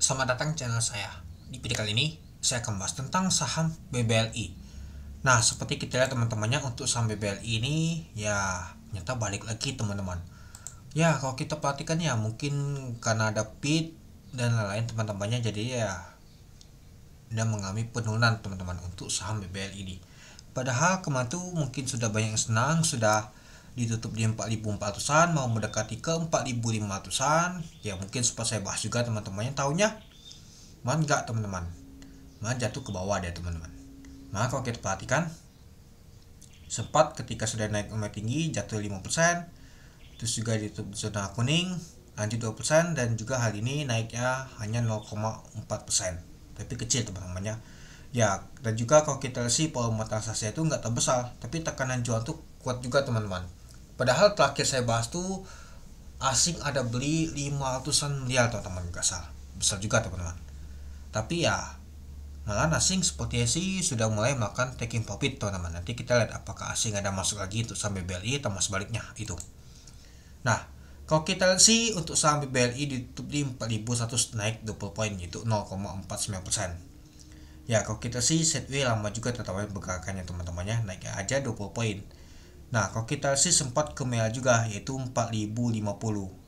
Selamat datang di channel saya. Di video kali ini, saya akan bahas tentang saham BBLI. Nah, seperti kita lihat teman-temannya, untuk saham BBLI ini, ya, ternyata balik lagi teman-teman. Ya, kalau kita perhatikan ya, mungkin karena ada PIT dan lain-lain teman-temannya, jadi ya, dia mengalami penurunan teman-teman untuk saham BBLI ini. Padahal kemarin tuh mungkin sudah banyak yang senang, sudah ditutup di 4.400-an, mau mendekati ke 4.500-an. Ya mungkin sempat saya bahas juga teman-temannya, tahunya mana enggak teman-teman, mana jatuh ke bawah deh teman-teman. Nah kalau kita perhatikan, sempat ketika sudah naik lumayan tinggi jatuh 5%, terus juga ditutup di zona kuning lanjut 2%, dan juga hari ini naiknya hanya 0,4%, tapi kecil teman-temannya. Ya, dan juga kalau kita lihat volume transaksi itu nggak terbesar, tapi tekanan jual tuh kuat juga teman-teman. Padahal terakhir saya bahas tuh asing ada beli 500-an miliar teman-teman, nggak salah, besar juga teman-teman. Tapi ya malah asing seperti sih sudah mulai melakukan taking profit teman-teman. Nanti kita lihat apakah asing ada masuk lagi untuk saham BBLI atau sebaliknya itu. Nah, kalau kita lihat sih untuk saham BBLI ditutup di 4.100, naik 20 poin, yaitu 0,49%. Ya kalau kita sih setway lama juga teman-teman pergerakannya teman-temannya, naiknya aja 20 poin. Nah kalau kita sih sempat ke merah juga, yaitu 4.050,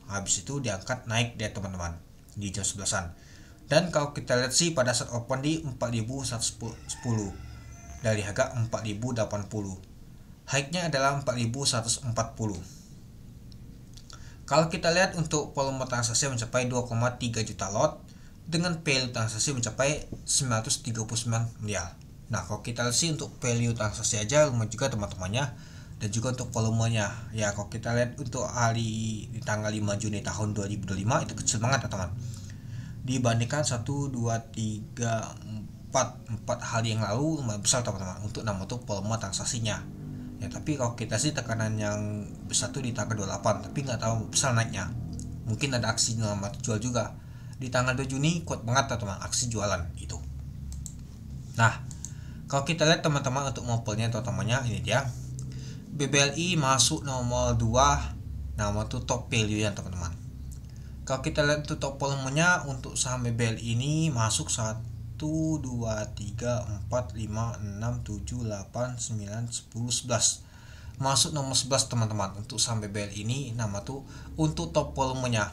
habis itu diangkat naik deh teman-teman di jam 11-an. Dan kalau kita lihat sih pada saat open di 4.110 dari harga 4.080, high-nya adalah 4.140. Kalau kita lihat untuk volume transaksi mencapai 2,3 juta lot dengan value transaksi mencapai 939 miliar. Nah kalau kita lihat sih untuk value transaksi aja lumayan juga teman-temannya, dan juga untuk volumenya. Ya kalau kita lihat untuk hari di tanggal 5 Juni tahun 2025 itu kecil banget teman-teman, dibandingkan 1, 2, 3, 4 hari yang lalu lumayan besar teman-teman untuk volume transaksinya. Ya tapi kalau kita sih tekanan yang besar tuh di tanggal 28, tapi nggak tahu besar naiknya. Mungkin ada aksi jual juga di tanggal 2 Juni, kuat banget teman-teman aksi jualan itu. Nah kalau kita lihat teman-teman untuk multiple-nya teman-temannya, ini dia BBLI masuk nomor 2. Nama itu top value ya teman-teman. Kalau kita lihat untuk top volumenya untuk saham BBLI ini masuk 1, 2, 3, 4, 5, 6, 7, 8, 9, 10, 11. Masuk nomor 11 teman-teman untuk saham BBLI ini, nama tuh untuk top volumenya.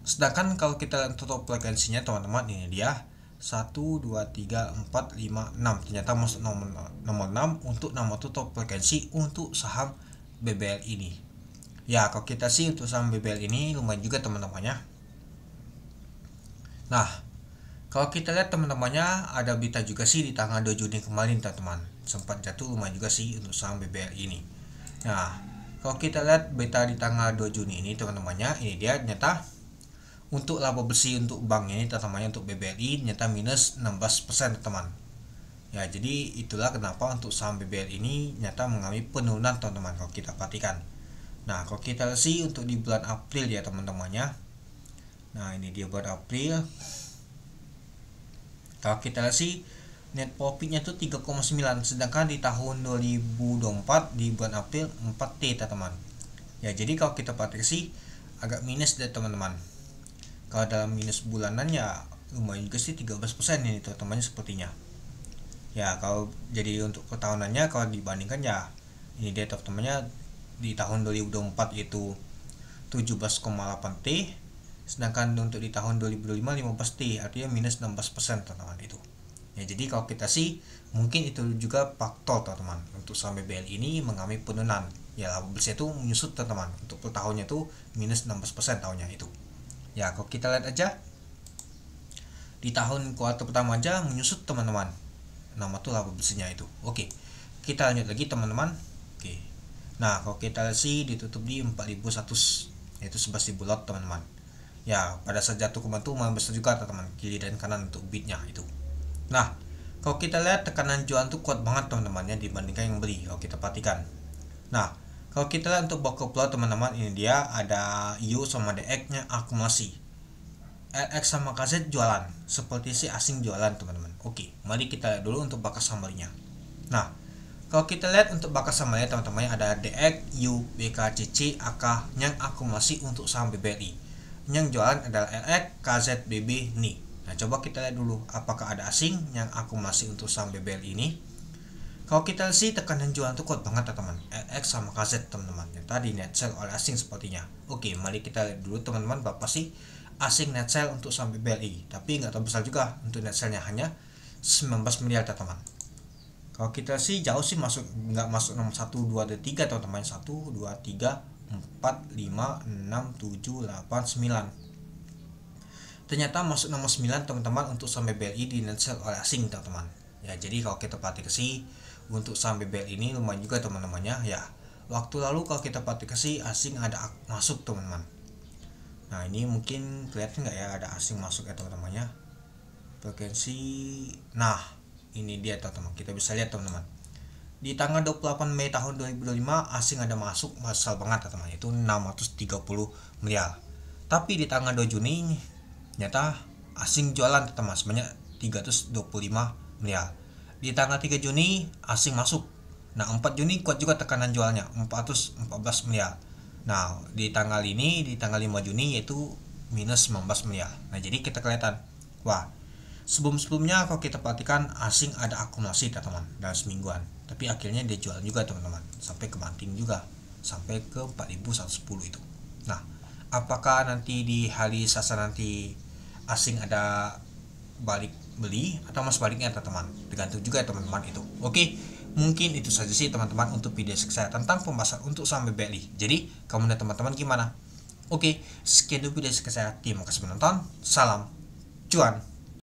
Sedangkan kalau kita lihat untuk top frekuensinya teman-teman, ini dia 1, 2, 3, 4, 5, 6. Ternyata masuk nomor 6 untuk nama tuh top frekuensi untuk saham BBLI ini. Ya kalau kita sih untuk saham BBLI ini lumayan juga teman-temannya. Nah kalau kita lihat teman-temannya, ada berita juga sih di tanggal 2 Juni kemarin teman-teman, sempat jatuh lumayan juga sih untuk saham BBLI ini. Nah kalau kita lihat berita di tanggal 2 Juni ini teman-temannya, ini dia ternyata untuk laba bersih untuk bank ini teman-temannya untuk BBLI ternyata minus 16% teman. Ya jadi itulah kenapa untuk saham BBLI ini ternyata mengalami penurunan teman-teman kalau kita perhatikan. Nah kalau kita lihat sih untuk di bulan April ya teman-temannya, nah ini dia bulan April. Kalau kita lihat sih net profitnya itu 3,9, sedangkan di tahun 2024 di bulan April 4T teman-teman. Ya jadi kalau kita perhatikan sih agak minus deh teman-teman. Kalau dalam minus bulanan ya lumayan juga sih 13% ini teman-temannya sepertinya. Ya kalau jadi untuk ketahunannya kalau dibandingkan ya ini dia teman-temannya di tahun 2024 itu 17,8T, sedangkan untuk di tahun 2025 15T, artinya minus 16% teman-teman itu. Ya jadi kalau kita sih mungkin itu juga faktor teman-teman untuk saham BBLI ini mengalami penurunan. Ya laba bersih itu menyusut teman-teman, untuk per tahunnya itu minus 16% tahunnya itu. Ya kalau kita lihat aja di tahun kuartal pertama aja menyusut teman-teman, nama tuh laba bersihnya itu. Oke, kita lanjut lagi teman-teman. Oke, nah kalau kita lihat sih ditutup di 4.100, yaitu 11.000 lot teman-teman. Ya pada saat jatuh kemarin tuh lumayan besar juga teman-teman, kiri dan kanan untuk bidnya itu. Nah kalau kita lihat tekanan jualan tuh kuat banget teman-temannya dibandingkan yang beli kalau kita perhatikan. Nah kalau kita lihat untuk bucket plot teman-teman, ini dia ada IU sama DX nya akumulasi, LX sama KZ jualan, seperti si asing jualan teman-teman. Oke, mari kita lihat dulu untuk bakas summary-nya. Nah kalau kita lihat untuk bakas summary teman-teman, ada DX, U, BKCC, AK yang akumulasi untuk saham BBLI. Yang jualan adalah LX, KZ, BB, NI. Nah, coba kita lihat dulu apakah ada asing yang akumulasi untuk saham BBLI ini. Kalau kita lihat sih tekanan jualan itu kuat banget teman-teman, RX sama KZ teman-teman, yang tadi net sell oleh asing sepertinya. Oke, mari kita lihat dulu teman-teman berapa sih asing net sell untuk saham BBLI. Tapi nggak terlalu besar juga untuk net sellnya, hanya 19 miliar teman-teman. Kalau kita sih jauh sih nggak masuk nomor 1, 2, dan 3 teman-teman. 1, 2, 3, 4, 5, 6, 7, 8, 9. Ternyata masuk nomor 9 teman-teman untuk saham BBLI di net sell oleh asing teman-teman. Ya, jadi kalau kita perhatikan sih untuk saham BBLI ini lumayan juga teman-temannya ya. Waktu lalu kalau kita perhatikan sih asing ada masuk teman-teman. Nah, ini mungkin kelihatan nggak ya ada asing masuk ya teman-temannya. Frekuensi, nah ini dia teman-teman, kita bisa lihat teman-teman. Di tanggal 28 Mei tahun 2025 asing ada masuk besar banget teman-teman, itu 630 miliar. Tapi di tanggal 2 Juni ternyata asing jualan teman-teman sebanyak 325 miliar. Di tanggal 3 Juni asing masuk. Nah, 4 Juni kuat juga tekanan jualnya 414 miliar. Nah, di tanggal 5 Juni yaitu minus 19 miliar. Nah, jadi kita kelihatan, wah, sebelumnya kalau kita perhatikan asing ada akumulasi teman-teman dalam semingguan. Tapi akhirnya dia jual juga teman-teman, sampai ke banting juga, sampai ke 4110 itu. Nah, apakah nanti di hari Selasa nanti asing ada balik beli atau mas baliknya teman-teman, tergantung juga ya teman-teman itu. Oke, mungkin itu saja sih teman-teman untuk video saya tentang pembahasan untuk saham BBLI. Jadi kamu dan teman-teman gimana? Oke, sekian dulu video saya. Terima kasih menonton. Salam cuan.